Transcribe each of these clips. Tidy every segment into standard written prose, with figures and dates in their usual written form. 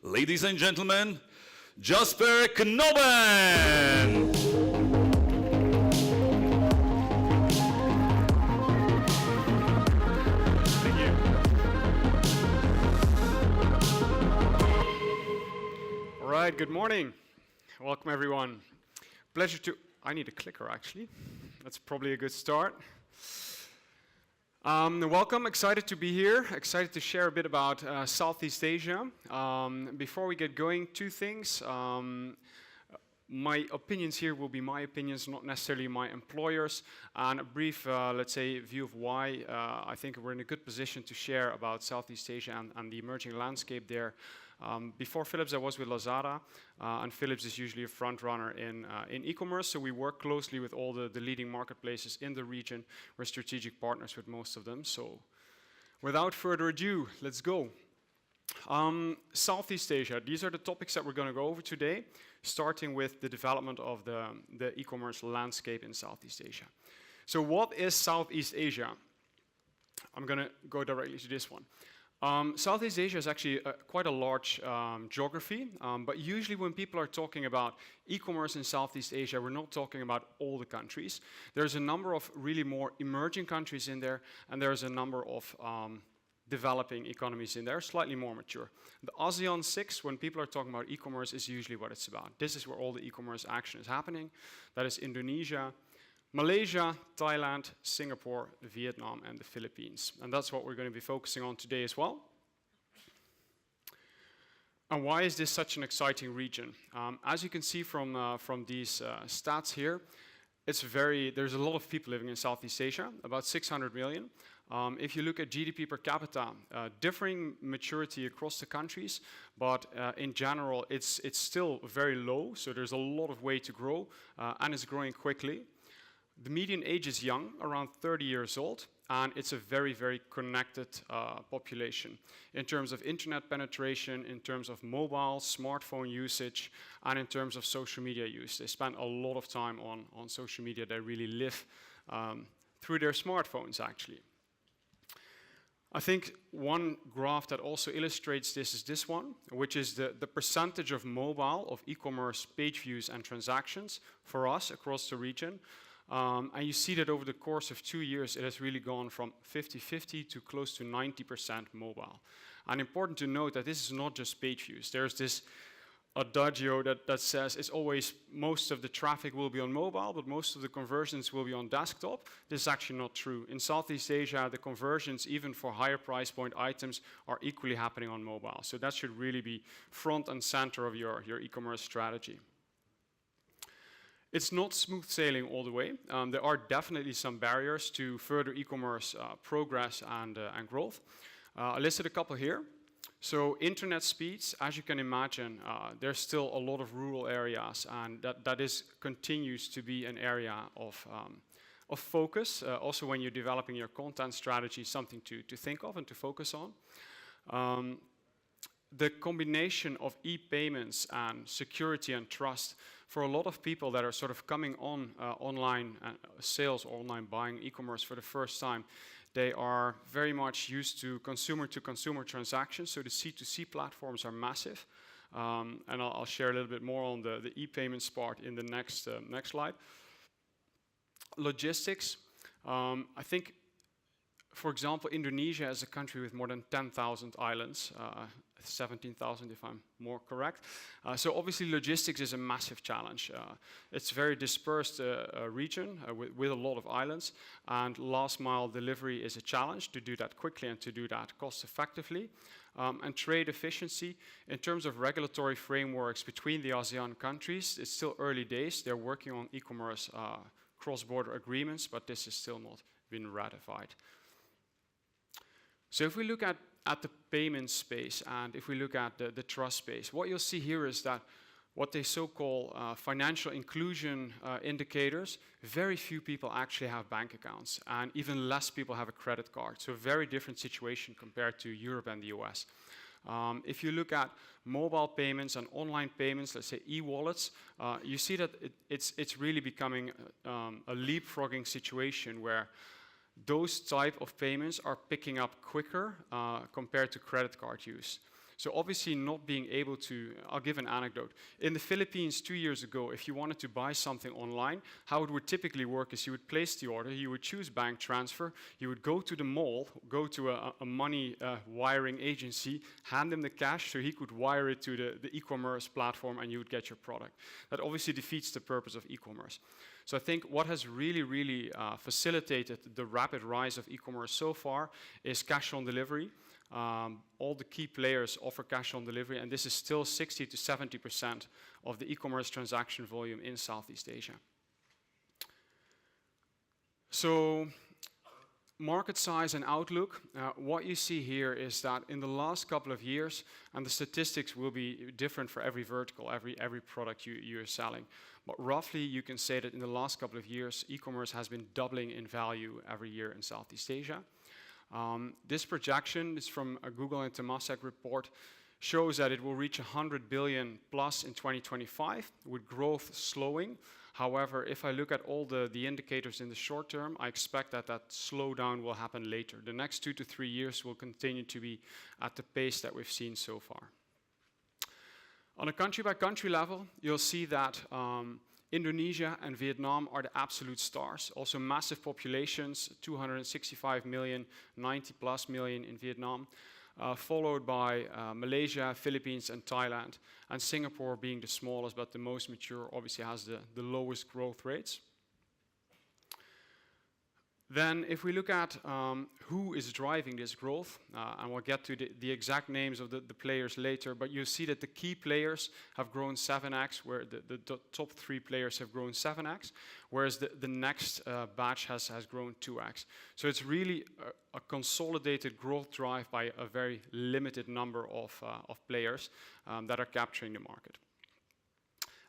ladies and gentlemen, Jasper Knoben! Thank you. All right, good morning. Welcome everyone. Pleasure to, I need a clicker actually. That's probably a good start. Welcome, excited to be here, excited to share a bit about Southeast Asia. Before we get going, two things. My opinions here will be my opinions, not necessarily my employers, and a brief, let's say, view of why I think we're in a good position to share about Southeast Asia and the emerging landscape there. Before Philips, I was with Lazada, and Philips is usually a front runner in e-commerce, so we work closely with all the leading marketplaces in the region. We're strategic partners with most of them, so without further ado, let's go. Southeast Asia, these are the topics that we're going to go over today, starting with the development of the e-commerce landscape in Southeast Asia. So what is Southeast Asia? I'm going to go directly to this one. Southeast Asia is actually quite a large geography, but usually when people are talking about e-commerce in Southeast Asia, we're not talking about all the countries. There's a number of really more emerging countries in there, and there's a number of developing economies in there, slightly more mature. The ASEAN 6, when people are talking about e-commerce, is usually what it's about. This is where all the e-commerce action is happening. That is Indonesia, Malaysia, Thailand, Singapore, Vietnam, and the Philippines. And that's what we're going to be focusing on today as well. And why is this such an exciting region? As you can see from these stats here, there's a lot of people living in Southeast Asia, about 600 million. If you look at GDP per capita, differing maturity across the countries, but in general, it's still very low, so there's a lot of way to grow, and it's growing quickly. The median age is young, around 30 years old, and it's a very, very connected population in terms of internet penetration, in terms of mobile, smartphone usage, and in terms of social media use. They spend a lot of time on social media. They really live through their smartphones, actually. I think one graph that also illustrates this is this one, which is the percentage of mobile, of e-commerce page views and transactions for us across the region. And you see that over the course of 2 years, it has really gone from 50-50 to close to 90% mobile. And important to note that this is not just page views. There's this adagio that says it's always most of the traffic will be on mobile, but most of the conversions will be on desktop. This is actually not true. In Southeast Asia, the conversions, even for higher price point items, are equally happening on mobile. So that should really be front and center of your e-commerce strategy. It's not smooth sailing all the way. There are definitely some barriers to further e-commerce progress and growth. I listed a couple here. So internet speeds, as you can imagine, there's still a lot of rural areas, and that continues to be an area of focus. Also, when you're developing your content strategy, something to think of and to focus on. The combination of e-payments and security and trust for a lot of people that are sort of coming on online sales or online buying e-commerce for the first time, they are very much used to consumer transactions, so the C2C platforms are massive. And I'll share a little bit more on the e-payments part in the next slide. Logistics, I think, for example, Indonesia is a country with more than 10,000 islands, 17,000 if I'm more correct. So obviously logistics is a massive challenge. It's a very dispersed region with a lot of islands, and last mile delivery is a challenge to do that quickly and to do that cost effectively. And trade efficiency, in terms of regulatory frameworks between the ASEAN countries, it's still early days. They're working on e-commerce cross-border agreements, but this has still not been ratified. So if we look at the payment space and if we look at the trust space, what you'll see here is that what they so-call financial inclusion indicators, very few people actually have bank accounts, and even less people have a credit card. So a very different situation compared to Europe and the US. If you look at mobile payments and online payments, let's say e-wallets, you see that it's really becoming a leapfrogging situation where those type of payments are picking up quicker compared to credit card use. So obviously not being able to, I'll give an anecdote. In the Philippines 2 years ago, if you wanted to buy something online, how it would typically work is you would place the order, you would choose bank transfer, you would go to the mall, go to a money wiring agency, hand him the cash so he could wire it to the e-commerce platform and you would get your product. That obviously defeats the purpose of e-commerce. So I think what has really facilitated the rapid rise of e-commerce so far is cash on delivery. All the key players offer cash on delivery, and this is still 60 to 70% of the e-commerce transaction volume in Southeast Asia. So, market size and outlook. What you see here is that in the last couple of years, and the statistics will be different for every vertical, every product you're selling, but roughly you can say that in the last couple of years, e-commerce has been doubling in value every year in Southeast Asia. This projection is from a Google and Temasek report, shows that it will reach 100 billion plus in 2025, with growth slowing. However, if I look at all the indicators in the short term, I expect that slowdown will happen later. The next 2 to 3 years will continue to be at the pace that we've seen so far. On a country-by-country level, you'll see that Indonesia and Vietnam are the absolute stars. Also massive populations, 265 million, 90 plus million in Vietnam, followed by Malaysia, Philippines and Thailand, and Singapore being the smallest but the most mature, obviously has the lowest growth rates. Then if we look at who is driving this growth, and we'll get to the exact names of the players later, but you see that the key players have grown 7x, where the top 3 players have grown 7x, whereas the next batch has grown 2x. So it's really a consolidated growth drive by a very limited number of players that are capturing the market.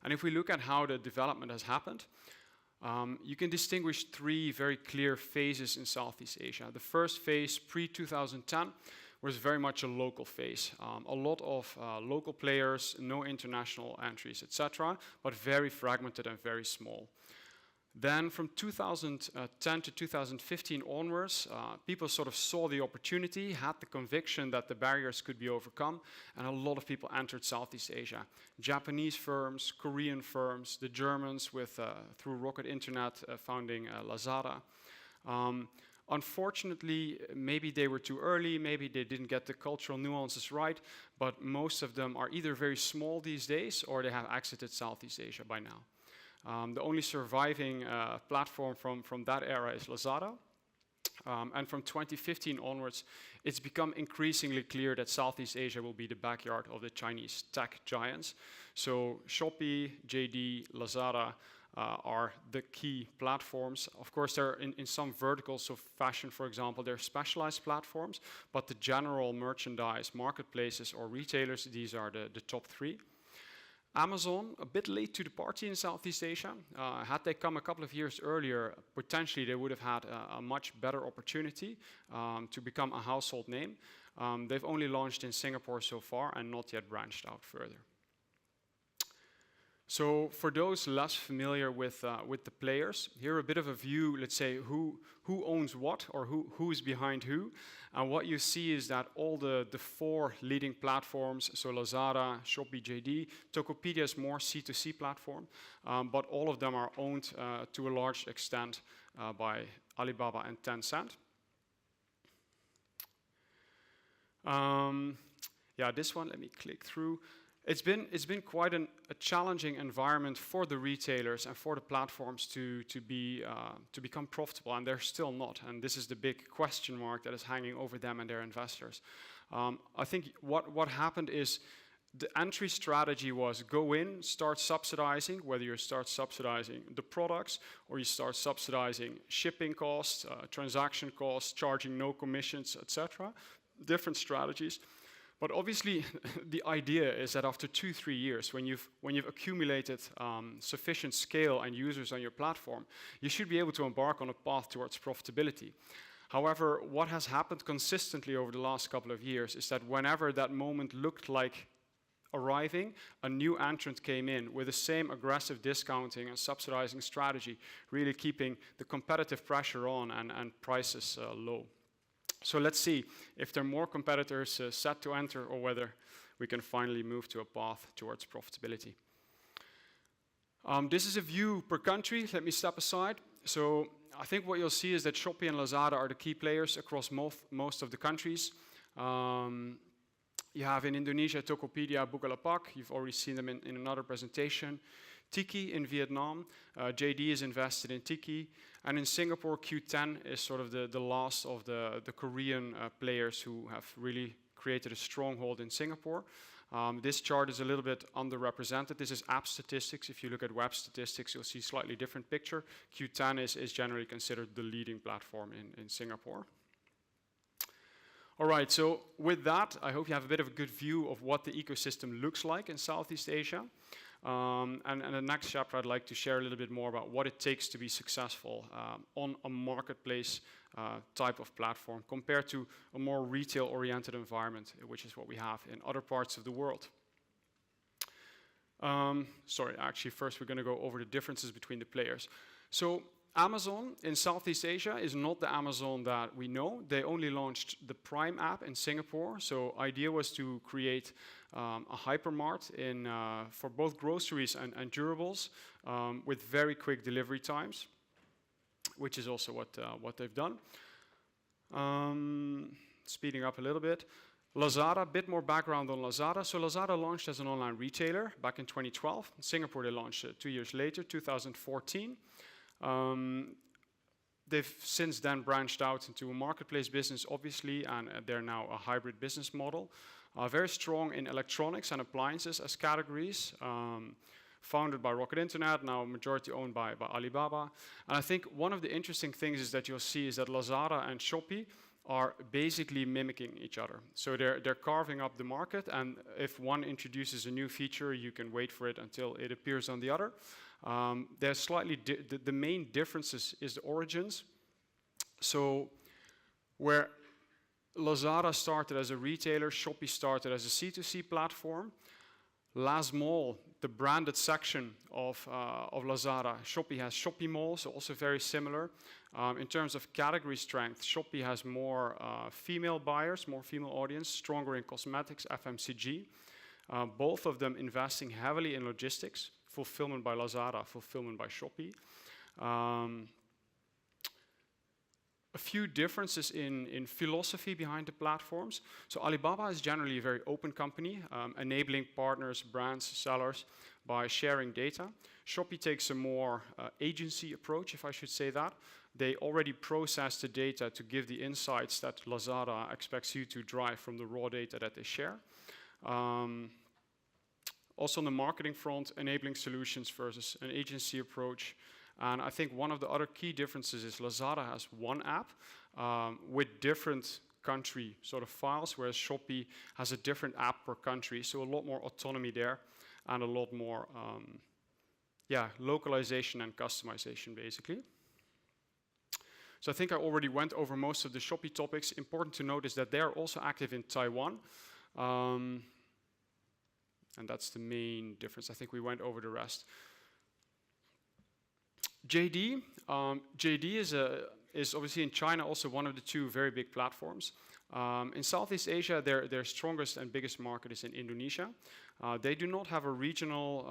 And if we look at how the development has happened, you can distinguish 3 very clear phases in Southeast Asia. The first phase, pre-2010, was very much a local phase. A lot of local players, no international entries, etc., but very fragmented and very small. Then from 2010 to 2015 onwards, people sort of saw the opportunity, had the conviction that the barriers could be overcome, and a lot of people entered Southeast Asia. Japanese firms, Korean firms, the Germans with through Rocket Internet founding Lazada. Unfortunately, maybe they were too early, maybe they didn't get the cultural nuances right, but most of them are either very small these days or they have exited Southeast Asia by now. The only surviving platform from that era is Lazada. And from 2015 onwards, it's become increasingly clear that Southeast Asia will be the backyard of the Chinese tech giants. So Shopee, JD, Lazada are the key platforms. Of course, there are in some verticals of fashion, for example, they're specialized platforms, but the general merchandise, marketplaces or retailers, these are the top 3. Amazon, a bit late to the party in Southeast Asia. Had they come a couple of years earlier, potentially they would have had a much better opportunity to become a household name. They've only launched in Singapore so far and not yet branched out further. So for those less familiar with the players, here a bit of a view, let's say, who owns what or who is behind who. And what you see is that all the 4 leading platforms, so Lazada, Shopee, JD, Tokopedia is more C2C platform, but all of them are owned to a large extent by Alibaba and Tencent. Yeah, this one, let me click through. It's been quite a challenging environment for the retailers and for the platforms to become profitable, and they're still not. And this is the big question mark that is hanging over them and their investors. I think what happened is the entry strategy was go in, start subsidizing, whether you start subsidizing the products or you start subsidizing shipping costs, transaction costs, charging no commissions, etc. Different strategies. But obviously, the idea is that after 2-3 years, when you've accumulated sufficient scale and users on your platform, you should be able to embark on a path towards profitability. However, what has happened consistently over the last couple of years is that whenever that moment looked like arriving, a new entrant came in with the same aggressive discounting and subsidizing strategy, really keeping the competitive pressure on and prices low. So let's see if there are more competitors set to enter or whether we can finally move to a path towards profitability. This is a view per country. Let me step aside. So I think what you'll see is that Shopee and Lazada are the key players across most of the countries. You have in Indonesia, Tokopedia, Bukalapak. You've already seen them in another presentation. Tiki in Vietnam. JD is invested in Tiki. And in Singapore, Q10 is sort of the last of the Korean players who have really created a stronghold in Singapore. This chart is a little bit underrepresented. This is app statistics. If you look at web statistics, you'll see a slightly different picture. Q10 is generally considered the leading platform in Singapore. All right, so with that, I hope you have a bit of a good view of what the ecosystem looks like in Southeast Asia. And in the next chapter, I'd like to share a little bit more about what it takes to be successful on a marketplace type of platform compared to a more retail-oriented environment, which is what we have in other parts of the world. Sorry, actually, first we're going to go over the differences between the players. So Amazon in Southeast Asia is not the Amazon that we know. They only launched the Prime app in Singapore. So idea was to create a hypermart for both groceries and durables with very quick delivery times, which is also what they've done. Speeding up a little bit. Lazada, a bit more background on Lazada. So Lazada launched as an online retailer back in 2012. In Singapore, they launched 2 years later, 2014. They've since then branched out into a marketplace business, obviously, and they're now a hybrid business model. Very strong in electronics and appliances as categories. Founded by Rocket Internet, now majority owned by Alibaba. And I think one of the interesting things is that you'll see is that Lazada and Shopee are basically mimicking each other. So they're carving up the market, and if one introduces a new feature, you can wait for it until it appears on the other. There's slightly, the main difference is the origins. So where Lazada started as a retailer, Shopee started as a C2C platform. Last Mall, the branded section of Lazada, Shopee has Shopee Mall, so also very similar. In terms of category strength, Shopee has more female buyers, more female audience, stronger in cosmetics, FMCG. Both of them investing heavily in logistics, fulfillment by Lazada, fulfillment by Shopee. A few differences in philosophy behind the platforms. So Alibaba is generally a very open company, enabling partners, brands, sellers by sharing data. Shopee takes a more agency approach, if I should say that. They already process the data to give the insights that Lazada expects you to drive from the raw data that they share. Also on the marketing front, enabling solutions versus an agency approach. And I think one of the other key differences is Lazada has one app with different country sort of files, whereas Shopee has a different app per country, so a lot more autonomy there and a lot more localization and customization, basically. So I think I already went over most of the Shopee topics. Important to note is that they are also active in Taiwan. And that's the main difference. I think we went over the rest. JD. JD is obviously in China also one of the two very big platforms. In Southeast Asia, their strongest and biggest market is in Indonesia. They do not have a regional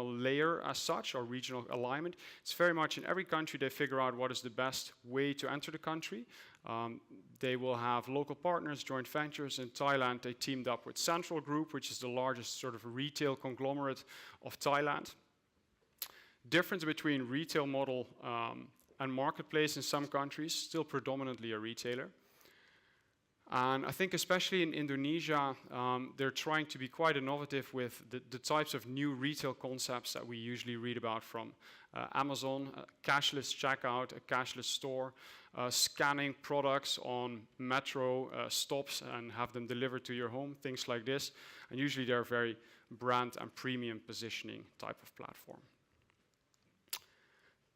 layer as such, or regional alignment. It's very much in every country they figure out what is the best way to enter the country. They will have local partners, joint ventures. In Thailand, they teamed up with Central Group, which is the largest sort of retail conglomerate of Thailand. Difference between retail model and marketplace in some countries, still predominantly a retailer. And I think especially in Indonesia, they're trying to be quite innovative with the types of new retail concepts that we usually read about from Amazon, cashless checkout, a cashless store, scanning products on metro stops and have them delivered to your home, things like this. And usually they're very brand and premium positioning type of platform.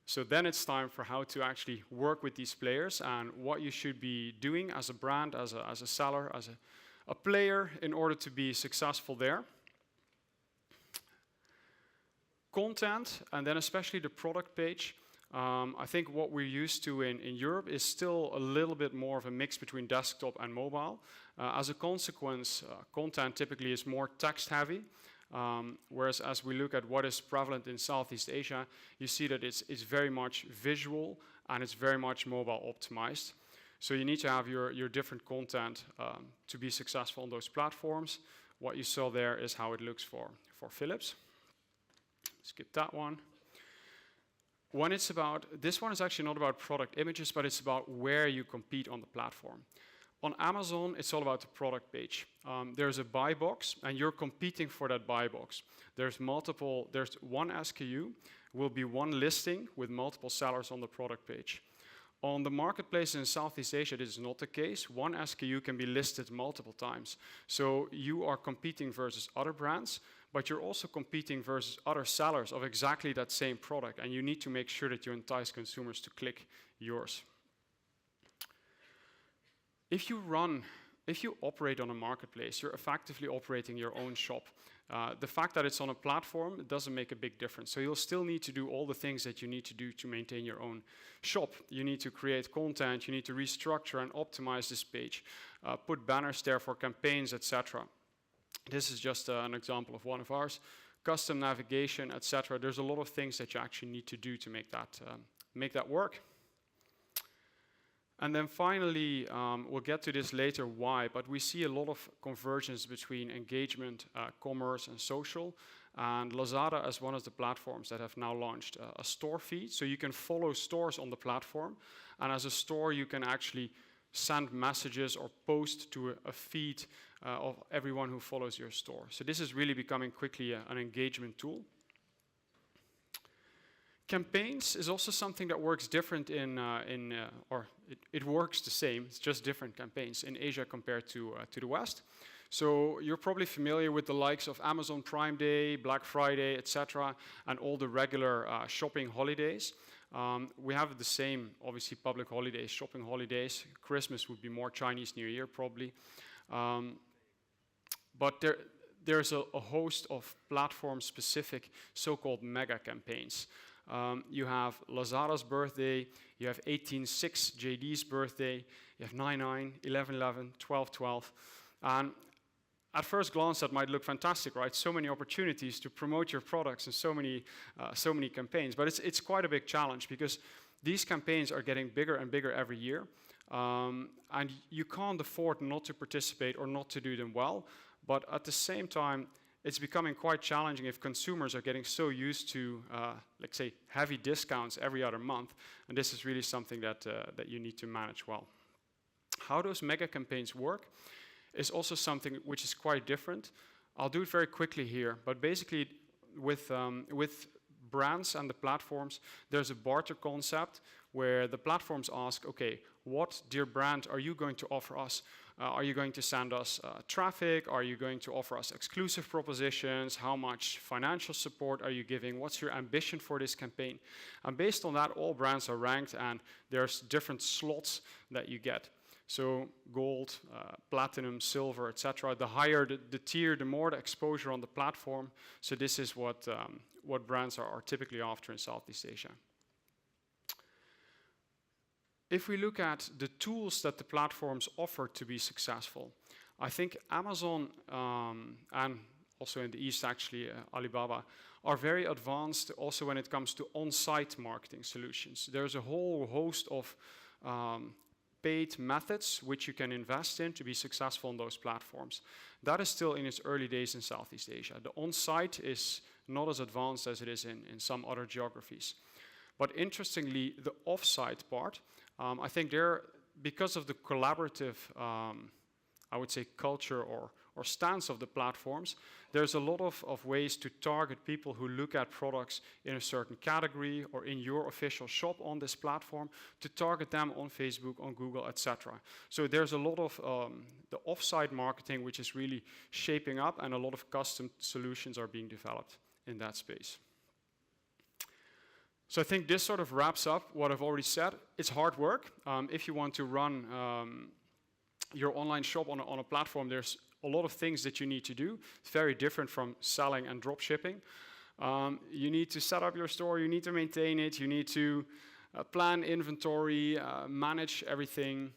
So then it's time for how to actually work with these players and what you should be doing as a brand, as a seller, as a player in order to be successful there. Content, and then especially the product page. I think what we're used to in Europe is still a little bit more of a mix between desktop and mobile. As a consequence, content typically is more text heavy, whereas as we look at what is prevalent in Southeast Asia, you see that it's very much visual and it's very much mobile optimized. So you need to have your different content to be successful on those platforms. What you saw there is how it looks for Philips. Skip that one. When it's about, this one is actually not about product images, but it's about where you compete on the platform. On Amazon, it's all about the product page. There's a buy box, and you're competing for that buy box. There's one SKU, will be one listing with multiple sellers on the product page. On the marketplace in Southeast Asia, this is not the case. One SKU can be listed multiple times. So you are competing versus other brands, but you're also competing versus other sellers of exactly that same product, and you need to make sure that you entice consumers to click yours. If you operate on a marketplace, you're effectively operating your own shop. The fact that it's on a platform, it doesn't make a big difference. So you'll still need to do all the things that you need to do to maintain your own shop. You need to create content, you need to restructure and optimize this page, put banners there for campaigns, etc. This is just an example of one of ours. Custom navigation, etc. There's a lot of things that you actually need to do to make that work. And then finally, we'll get to this later why, but we see a lot of convergence between engagement, commerce, and social. And Lazada is one of the platforms that have now launched a store feed. So you can follow stores on the platform. And as a store, you can actually send messages or post to a feed of everyone who follows your store. So this is really becoming quickly an engagement tool. Campaigns is also something that works different it works the same, it's just different campaigns in Asia compared to the West. So you're probably familiar with the likes of Amazon Prime Day, Black Friday, etc., and all the regular shopping holidays. We have the same, obviously, public holidays, shopping holidays. Christmas would be more Chinese New Year, probably. But there's a host of platform-specific so-called mega campaigns. You have Lazada's birthday, you have 18/6 JD's birthday, you have 9/9, 11/11, 12/12. And at first glance, that might look fantastic, right? So many opportunities to promote your products and so many campaigns. But it's quite a big challenge because these campaigns are getting bigger and bigger every year. And you can't afford not to participate or not to do them well. But at the same time, it's becoming quite challenging if consumers are getting so used to, let's say, heavy discounts every other month. And this is really something that you need to manage well. How those mega campaigns work is also something which is quite different. I'll do it very quickly here, but basically with brands and the platforms, there's a barter concept where the platforms ask, okay, what, dear brand, are you going to offer us? Are you going to send us traffic? Are you going to offer us exclusive propositions? How much financial support are you giving? What's your ambition for this campaign? And based on that, all brands are ranked, and there's different slots that you get. So gold, platinum, silver, etc. The higher the tier, the more the exposure on the platform. So this is what brands are typically after in Southeast Asia. If we look at the tools that the platforms offer to be successful, I think Amazon and also in the East actually Alibaba are very advanced also when it comes to on-site marketing solutions. There's a whole host of paid methods which you can invest in to be successful on those platforms. That is still in its early days in Southeast Asia. The on-site is not as advanced as it is in some other geographies. But interestingly, the off-site part, I think because of the collaborative, I would say, culture or stance of the platforms, there's a lot of ways to target people who look at products in a certain category or in your official shop on this platform, to target them on Facebook, on Google, etc. So there's a lot of the off-site marketing which is really shaping up, and a lot of custom solutions are being developed in that space. So I think this sort of wraps up what I've already said. It's hard work. If you want to run your online shop on a platform, there's a lot of things that you need to do. It's very different from selling and drop shipping. You need to set up your store, you need to maintain it, you need to plan inventory, manage everything.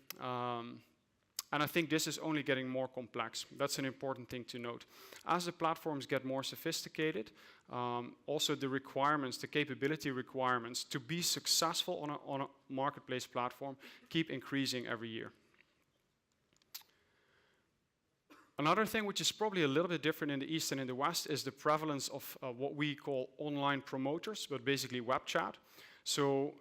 And I think this is only getting more complex. That's an important thing to note. As the platforms get more sophisticated, also the requirements, the capability requirements to be successful on a marketplace platform keep increasing every year. Another thing which is probably a little bit different in the East and in the West is the prevalence of what we call online promoters, but basically web chat. So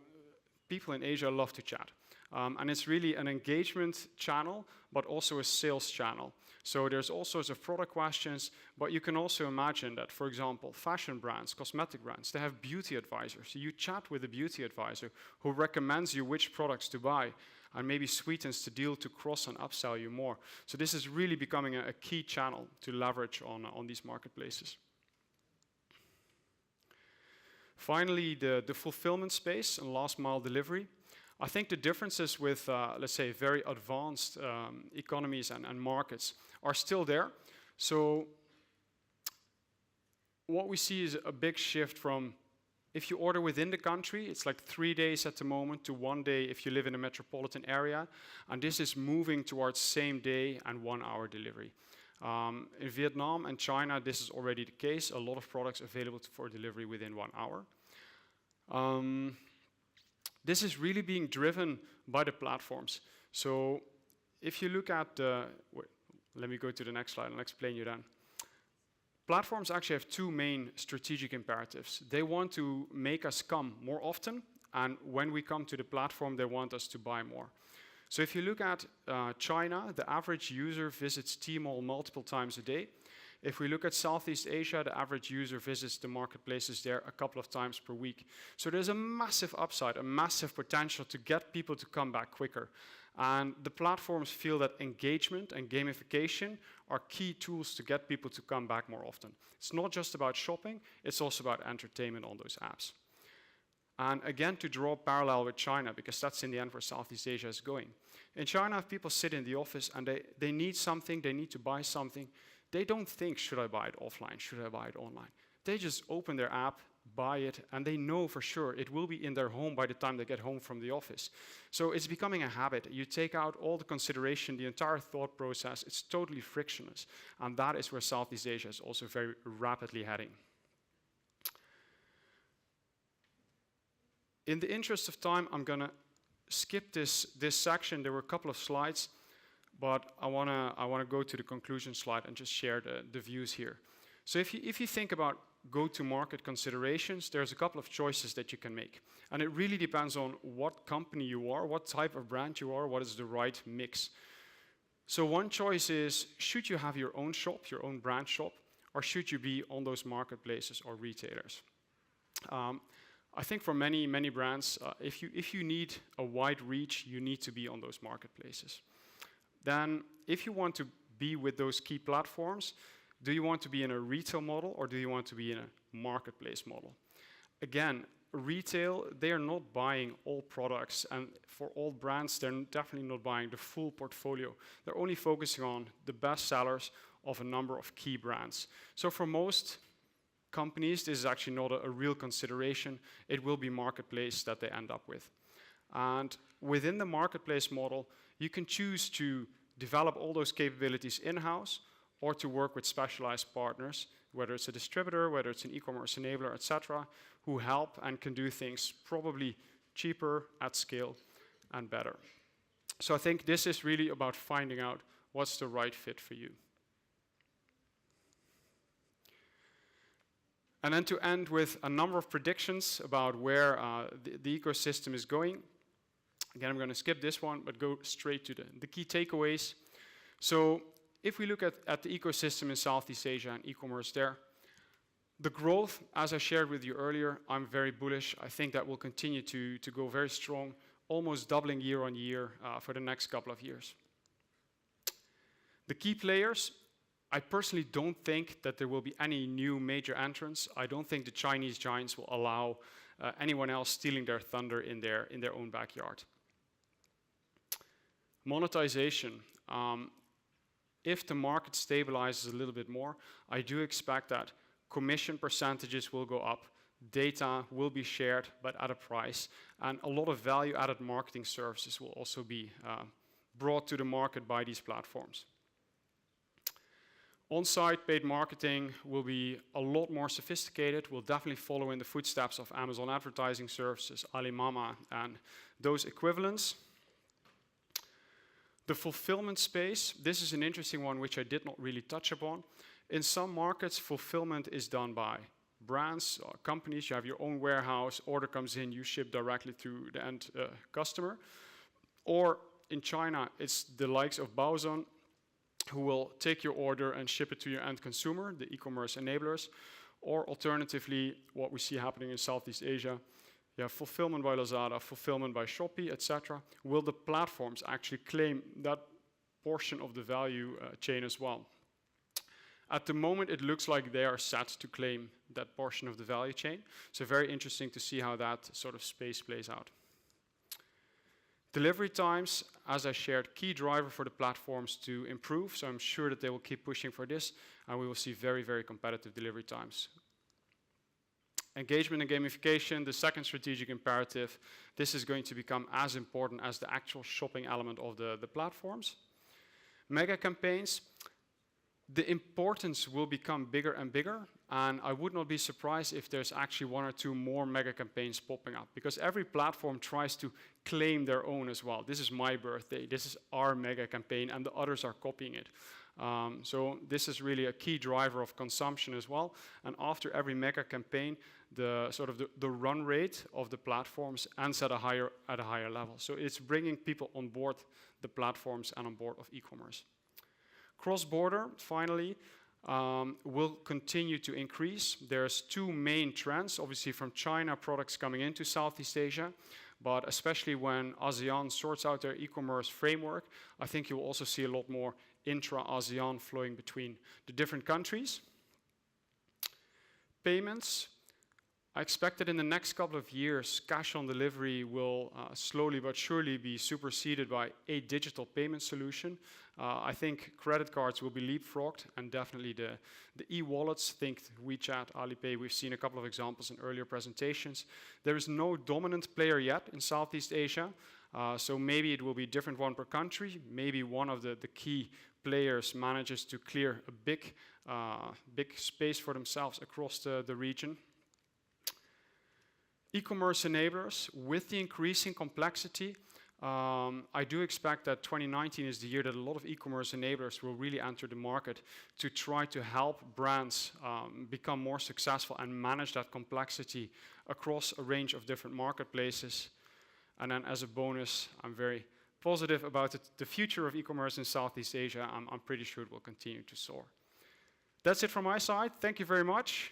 people in Asia love to chat. And it's really an engagement channel, but also a sales channel. So there's all sorts of product questions, but you can also imagine that, for example, fashion brands, cosmetic brands, they have beauty advisors. So you chat with a beauty advisor who recommends you which products to buy and maybe sweetens the deal to cross and upsell you more. So this is really becoming a key channel to leverage on these marketplaces. Finally, the fulfillment space and last mile delivery. I think the differences with, let's say, very advanced economies and markets are still there. So what we see is a big shift from, if you order within the country, it's like 3 days at the moment to 1 day if you live in a metropolitan area. And this is moving towards same day and 1 hour delivery. In Vietnam and China, this is already the case. A lot of products available for delivery within 1 hour. This is really being driven by the platforms. So if you look at let me go to the next slide and I'll explain you then. Platforms actually have 2 main strategic imperatives. They want to make us come more often, and when we come to the platform, they want us to buy more. So if you look at China, the average user visits Tmall multiple times a day. If we look at Southeast Asia, the average user visits the marketplaces there a couple of times per week. So there's a massive upside, a massive potential to get people to come back quicker. And the platforms feel that engagement and gamification are key tools to get people to come back more often. It's not just about shopping, it's also about entertainment on those apps. And again, to draw a parallel with China, because that's in the end where Southeast Asia is going. In China, if people sit in the office and they need something, they need to buy something, they don't think, should I buy it offline, should I buy it online? They just open their app, buy it, and they know for sure it will be in their home by the time they get home from the office. So it's becoming a habit. You take out all the consideration, the entire thought process, it's totally frictionless. And that is where Southeast Asia is also very rapidly heading. In the interest of time, I'm going to skip this section. There were a couple of slides, but I want to go to the conclusion slide and just share the views here. So if you think about go-to-market considerations, there's a couple of choices that you can make. And it really depends on what company you are, what type of brand you are, what is the right mix. So one choice is, should you have your own shop, your own brand shop, or should you be on those marketplaces or retailers? I think for many, many brands, if you need a wide reach, you need to be on those marketplaces. Then, if you want to be with those key platforms, do you want to be in a retail model or do you want to be in a marketplace model? Again, retail, they are not buying all products, and for all brands, they're definitely not buying the full portfolio. They're only focusing on the best sellers of a number of key brands. So for most companies, this is actually not a real consideration. It will be marketplace that they end up with. And within the marketplace model, you can choose to develop all those capabilities in-house or to work with specialized partners, whether it's a distributor, whether it's an e-commerce enabler, etc., who help and can do things probably cheaper, at scale, and better. So I think this is really about finding out what's the right fit for you. And then to end with a number of predictions about where the ecosystem is going. Again, I'm going to skip this one, but go straight to the key takeaways. So if we look at the ecosystem in Southeast Asia and e-commerce there, the growth, as I shared with you earlier, I'm very bullish. I think that will continue to go very strong, almost doubling year on year for the next couple of years. The key players, I personally don't think that there will be any new major entrants. I don't think the Chinese giants will allow anyone else stealing their thunder in their own backyard. Monetization. If the market stabilizes a little bit more, I do expect that commission percentages will go up, data will be shared, but at a price, and a lot of value-added marketing services will also be brought to the market by these platforms. On-site paid marketing will be a lot more sophisticated, will definitely follow in the footsteps of Amazon advertising services, Alimama, and those equivalents. The fulfillment space, this is an interesting one which I did not really touch upon. In some markets, fulfillment is done by brands or companies. You have your own warehouse, order comes in, you ship directly to the end customer. Or in China, it's the likes of Baozun, who will take your order and ship it to your end consumer, the e-commerce enablers. Or alternatively, what we see happening in Southeast Asia, you have fulfillment by Lazada, fulfillment by Shopee, etc. Will the platforms actually claim that portion of the value chain as well? At the moment, it looks like they are set to claim that portion of the value chain. So very interesting to see how that sort of space plays out. Delivery times, as I shared, key driver for the platforms to improve. So I'm sure that they will keep pushing for this, and we will see very, very competitive delivery times. Engagement and gamification, the second strategic imperative. This is going to become as important as the actual shopping element of the platforms. Mega campaigns. The importance will become bigger and bigger, and I would not be surprised if there's actually one or two more mega campaigns popping up, because every platform tries to claim their own as well. This is my birthday, this is our mega campaign, and the others are copying it. So this is really a key driver of consumption as well, and after every mega campaign, the run rate of the platforms ends at a higher level. So it's bringing people on board the platforms and on board of e-commerce. Cross-border, finally, will continue to increase. There's two main trends, obviously from China, products coming into Southeast Asia, but especially when ASEAN sorts out their e-commerce framework, I think you'll also see a lot more intra-ASEAN flowing between the different countries. Payments. I expect that in the next couple of years, cash on delivery will slowly but surely be superseded by a digital payment solution. I think credit cards will be leapfrogged, and definitely the e-wallets, think WeChat, Alipay, we've seen a couple of examples in earlier presentations. There is no dominant player yet in Southeast Asia, so maybe it will be a different one per country. Maybe one of the key players manages to clear a big space for themselves across the region. E-commerce enablers, with the increasing complexity, I do expect that 2019 is the year that a lot of e-commerce enablers will really enter the market to try to help brands become more successful and manage that complexity across a range of different marketplaces. And then as a bonus, I'm very positive about the future of e-commerce in Southeast Asia. I'm pretty sure it will continue to soar. That's it from my side. Thank you very much.